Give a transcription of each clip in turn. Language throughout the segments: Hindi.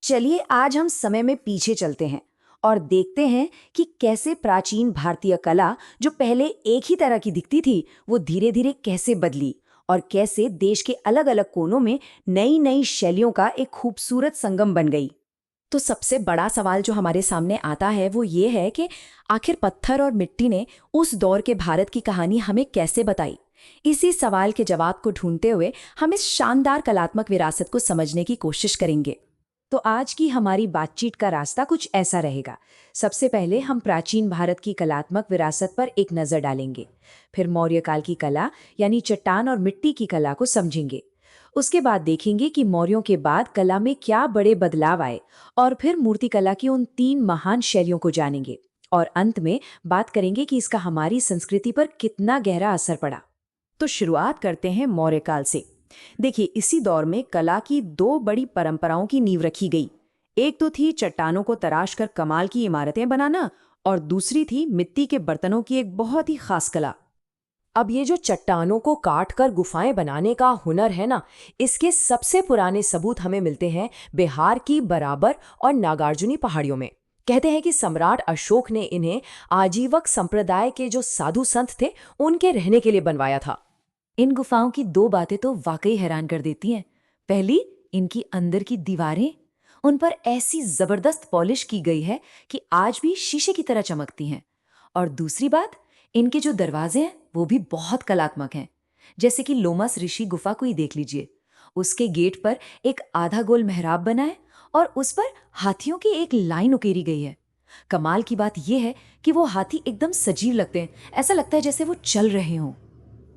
चलिए आज हम समय में पीछे चलते हैं और देखते हैं कि कैसे प्राचीन भारतीय कला जो पहले एक ही तरह की दिखती थी वो धीरे धीरे कैसे बदली और कैसे देश के अलग अलग कोनों में नई नई शैलियों का एक खूबसूरत संगम बन गई। तो सबसे बड़ा सवाल जो हमारे सामने आता है वो ये है कि आखिर पत्थर और मिट्टी ने उस दौर के भारत की कहानी हमें कैसे बताई। इसी सवाल के जवाब को ढूंढते हुए हम इस शानदार कलात्मक विरासत को समझने की कोशिश करेंगे। तो आज की हमारी बातचीत का रास्ता कुछ ऐसा रहेगा। सबसे पहले हम प्राचीन भारत की कलात्मक विरासत पर एक नजर डालेंगे। फिर मौर्य काल की कला यानी चट्टान और मिट्टी की कला को समझेंगे। उसके बाद देखेंगे कि मौर्यों के बाद कला में क्या बड़े बदलाव आए और फिर मूर्तिकला की उन 3 महान शैलियों को जानेंगे। और अंत में बात करेंगे कि इसका हमारी संस्कृति पर कितना गहरा असर पड़ा। तो शुरुआत करते हैं मौर्य काल से। देखिए, इसी दौर में कला की 2 बड़ी परंपराओं की नींव रखी गई। एक तो थी चट्टानों को तराश कर कमाल की इमारतें बनाना और दूसरी थी मिट्टी के बर्तनों की एक बहुत ही खास कला। अब ये जो चट्टानों को काट कर गुफाएं बनाने का हुनर है ना, इसके सबसे पुराने सबूत हमें मिलते हैं बिहार की बराबर और नागार्जुनी पहाड़ियों में। कहते हैं कि सम्राट अशोक ने इन्हें आजीवक संप्रदाय के जो साधु संत थे उनके रहने के लिए बनवाया था। इन गुफाओं की 2 बातें तो वाकई हैरान कर देती हैं। पहली, इनकी अंदर की दीवारें, उन पर ऐसी जबरदस्त पॉलिश की गई है कि आज भी शीशे की तरह चमकती हैं। और दूसरी बात, इनके जो दरवाजे हैं वो भी बहुत कलात्मक हैं। जैसे कि लोमस ऋषि गुफा को ही देख लीजिए। उसके गेट पर एक आधा गोल मेहराब बना है और उस पर हाथियों की एक लाइन उकेरी गई है। कमाल की बात यह है कि वो हाथी एकदम सजीव लगते हैं, ऐसा लगता है जैसे वो चल रहे हों।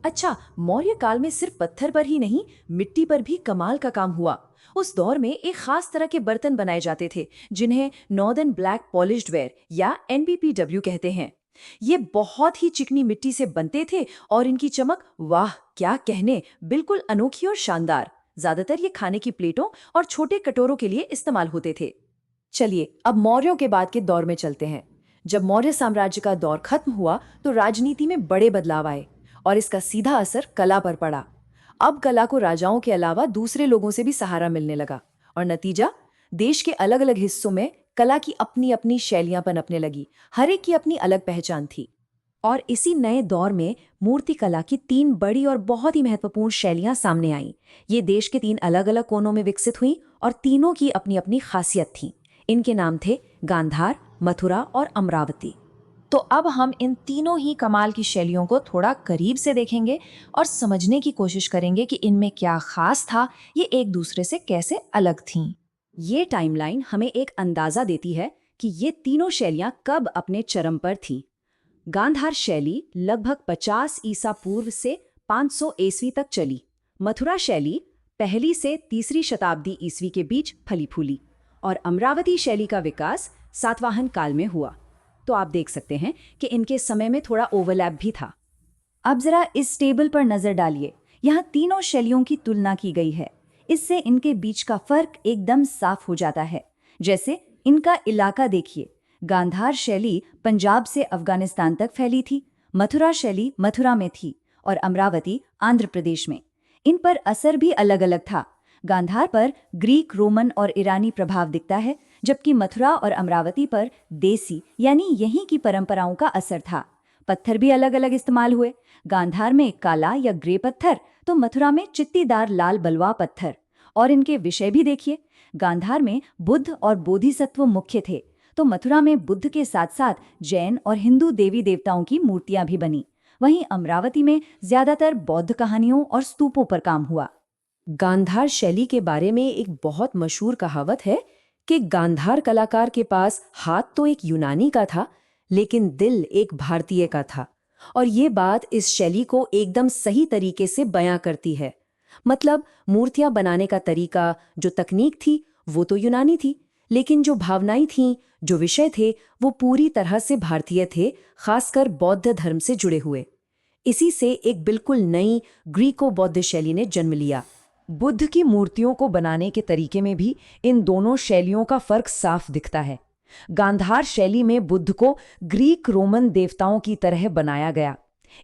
अच्छा, मौर्य काल में सिर्फ पत्थर पर ही नहीं, मिट्टी पर भी कमाल का काम हुआ। उस दौर में एक खास तरह के बर्तन बनाए जाते थे जिन्हें नॉर्दर्न ब्लैक पॉलिश्ड वेयर या NBPW कहते हैं। ये बहुत ही चिकनी मिट्टी से बनते थे और इनकी चमक, वाह क्या कहने, बिल्कुल अनोखी और शानदार। ज्यादातर ये खाने की प्लेटों और छोटे कटोरों के लिए इस्तेमाल होते थे। चलिए अब मौर्यों के बाद के दौर में चलते हैं। जब मौर्य साम्राज्य का दौर खत्म हुआ तो राजनीति में बड़े बदलाव आए और इसका सीधा असर कला पर पड़ा। अब कला को राजाओं के अलावा दूसरे लोगों से भी सहारा मिलने लगा और नतीजा, देश के अलग अलग हिस्सों में कला की अपनी अपनी शैलियां पनपने लगी। हर एक की अपनी अलग पहचान थी। और इसी नए दौर में मूर्ति कला की 3 बड़ी और बहुत ही महत्वपूर्ण शैलियां सामने आईं। ये देश के 3 अलग अलग कोनों में विकसित हुई और तीनों की अपनी अपनी खासियत थी। इनके नाम थे गांधार, मथुरा और अमरावती। तो अब हम इन तीनों ही कमाल की शैलियों को थोड़ा करीब से देखेंगे और समझने की कोशिश करेंगे कि इनमें क्या खास था, ये एक दूसरे से कैसे अलग थीं। ये टाइमलाइन हमें एक अंदाजा देती है कि ये तीनों शैलियां कब अपने चरम पर थीं। गांधार शैली लगभग 50 ईसा पूर्व से 500 ईस्वी तक चली। मथुरा शैली पहली से तीसरी शताब्दी ईस्वी के बीच फली फूली और अमरावती शैली का विकास सातवाहन काल में हुआ। तो आप देख सकते हैं कि इनके समय में थोड़ा ओवरलैप भी था। अब जरा इस टेबल पर नजर डालिए। यहाँ तीनों शैलियों की तुलना की गई है। इससे इनके बीच का फर्क एकदम साफ हो जाता है। जैसे इनका इलाका देखिए, गांधार शैली पंजाब से अफगानिस्तान तक फैली थी, मथुरा शैली मथुरा में थी और अमरावती आंध्र प्रदेश में। इन पर असर भी अलग अलग था। गांधार पर ग्रीक, रोमन और ईरानी प्रभाव दिखता है, जबकि मथुरा और अमरावती पर देसी यानी यहीं की परंपराओं का असर था। पत्थर भी अलग अलग इस्तेमाल हुए। गांधार में काला या ग्रे पत्थर, तो मथुरा में चित्तीदार लाल बलुआ पत्थर। और इनके विषय भी देखिए, गांधार में बुद्ध और बोधिसत्व मुख्य थे, तो मथुरा में बुद्ध के साथ साथ जैन और हिंदू देवी देवताओं की मूर्तियां भी बनी। वहीं अमरावती में ज्यादातर बौद्ध कहानियों और स्तूपों पर काम हुआ। गांधार शैली के बारे में एक बहुत मशहूर कहावत है कि गांधार कलाकार के पास हाथ तो एक यूनानी का था, लेकिन दिल एक भारतीय का था। और ये बात इस शैली को एकदम सही तरीके से बयां करती है। मतलब मूर्तियां बनाने का तरीका, जो तकनीक थी वो तो यूनानी थी, लेकिन जो भावनाएं थीं, जो विषय थे, वो पूरी तरह से भारतीय थे, खासकर बौद्ध धर्म से जुड़े हुए। इसी से एक बिल्कुल नई ग्रीको बौद्ध शैली ने जन्म लिया। बुद्ध की मूर्तियों को बनाने के तरीके में भी इन दोनों शैलियों का फर्क साफ दिखता है। गांधार शैली में बुद्ध को ग्रीक रोमन देवताओं की तरह बनाया गया,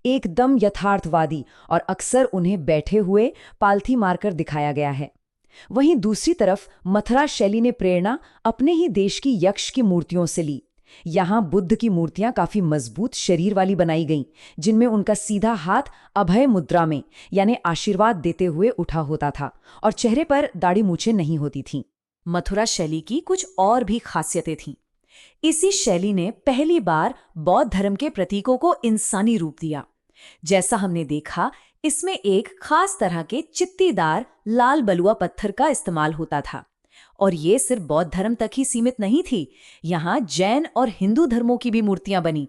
एकदम यथार्थवादी, और अक्सर उन्हें बैठे हुए पालथी मारकर दिखाया गया है। वहीं दूसरी तरफ मथुरा शैली ने प्रेरणा अपने ही देश की यक्ष की मूर्तियों से ली। यहाँ बुद्ध की मूर्तियां काफी मजबूत शरीर वाली बनाई गईं, जिनमें उनका सीधा हाथ अभय मुद्रा में यानी आशीर्वाद देते हुए उठा होता था और चेहरे पर दाढ़ी मूछें नहीं होती थीं। मथुरा शैली की कुछ और भी खासियतें थीं। इसी शैली ने पहली बार बौद्ध धर्म के प्रतीकों को इंसानी रूप दिया। जैसा हमने देखा, इसमें एक खास तरह के चित्तीदार लाल बलुआ पत्थर का इस्तेमाल होता था। और ये सिर्फ बौद्ध धर्म तक ही सीमित नहीं थी, यहाँ जैन और हिंदू धर्मों की भी मूर्तियां बनी।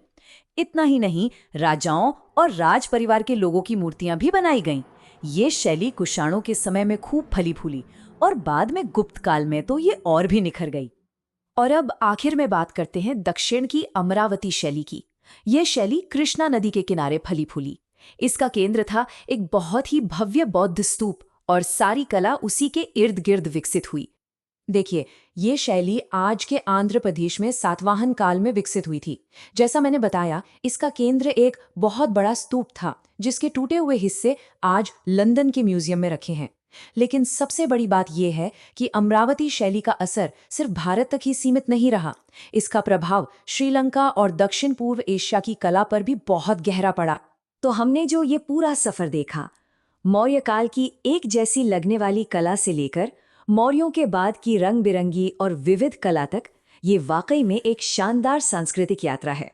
इतना ही नहीं, राजाओं और राज परिवार के लोगों की मूर्तियां भी बनाई गईं। ये शैली कुषाणों के समय में खूब फली फूली और बाद में गुप्त काल में तो ये और भी निखर गई। और अब आखिर में बात करते हैं दक्षिण की अमरावती शैली की। यह शैली कृष्णा नदी के किनारे फली फूली। इसका केंद्र था एक बहुत ही भव्य बौद्ध स्तूप और सारी कला उसी के इर्द गिर्द विकसित हुई। देखिए, ये शैली आज के आंध्र प्रदेश में सातवाहन काल में विकसित हुई थी। जैसा मैंने बताया, इसका केंद्र एक बहुत बड़ा स्तूप था, जिसके टूटे हुए हिस्से आज लंदन के म्यूजियम में रखे हैं। लेकिन सबसे बड़ी बात यह है कि अमरावती शैली का असर सिर्फ भारत तक ही सीमित नहीं रहा। इसका प्रभाव श्रीलंका और दक्षिण पूर्व एशिया की कला पर भी बहुत गहरा पड़ा। तो हमने जो ये पूरा सफर देखा, मौर्य काल की एक जैसी लगने वाली कला से लेकर मौर्यों के बाद की रंग बिरंगी और विविध कला तक, ये वाकई में एक शानदार सांस्कृतिक यात्रा है।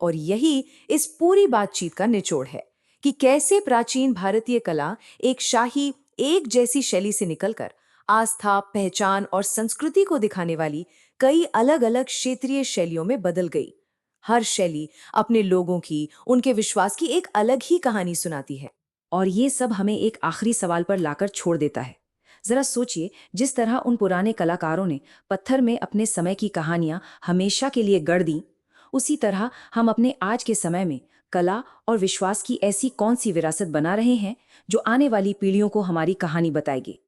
और यही इस पूरी बातचीत का निचोड़ है कि कैसे प्राचीन भारतीय कला एक शाही एक जैसी शैली से निकलकर आस्था, पहचान और संस्कृति को दिखाने वाली कई अलग अलग क्षेत्रीय शैलियों में बदल गई। हर शैली अपने लोगों की, उनके विश्वास की एक अलग ही कहानी सुनाती है। और ये सब हमें एक आखिरी सवाल पर लाकर छोड़ देता है। जरा सोचिए, जिस तरह उन पुराने कलाकारों ने पत्थर में अपने समय की कहानियां हमेशा के लिए गढ़ दी, उसी तरह हम अपने आज के समय में कला और विश्वास की ऐसी कौन सी विरासत बना रहे हैं जो आने वाली पीढ़ियों को हमारी कहानी बताएगी।